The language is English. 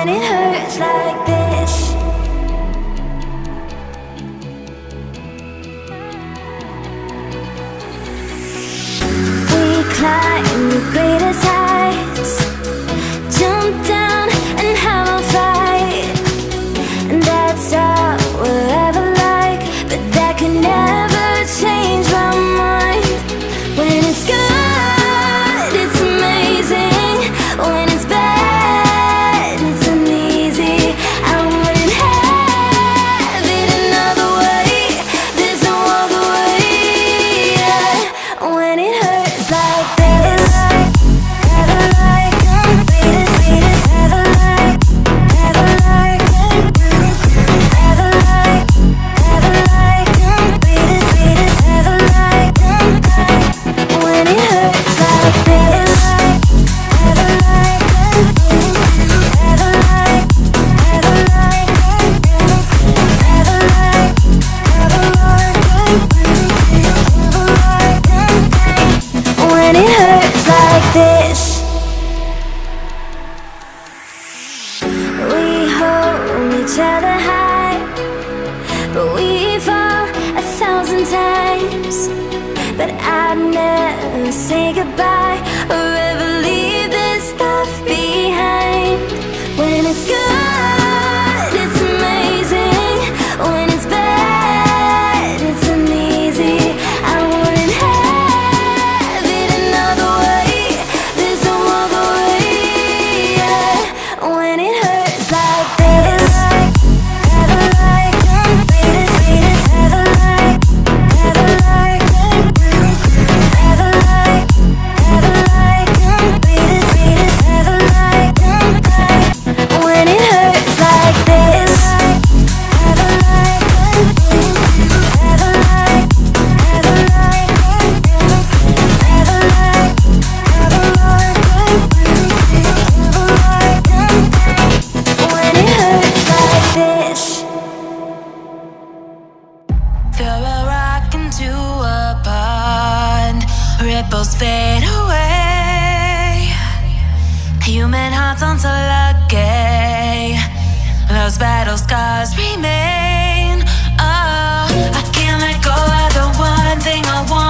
when it hurts like this. We climb the greatest heights, jump down and have a fight, and that's all we'll ever like. But that can never change my mind. When it's good, it's amazing. When it's bad, it's uneasy. I wouldn't have it another way. There's no other way. Yeah. When it hurts like this, have a like, beat it, have a like, have a like, have a like, have a like, beat it, have a like. When it hurts like this, have a like, have a like, have a like, have a like, have a like. When it hurts like this, we hold each other high, but we fall 1,000 times. But I'd never say goodbye or ever leave this stuff behind. When it's good, it's amazing. When it's bad, it's uneasy. I wouldn't have it another way. There's no other way. Yeah. When it hurts like this, have a like, beat it, have a like, have a like, have a like, have a like, beat it, have a like. When it hurts like this, have a like, have a like, have a like, have a like, have a like. When it hurts like this. Feel we're rocking to a pond, ripples fade away. Human hearts aren't so lucky, those battle scars remain. Oh, I can't let go of the one thing I want.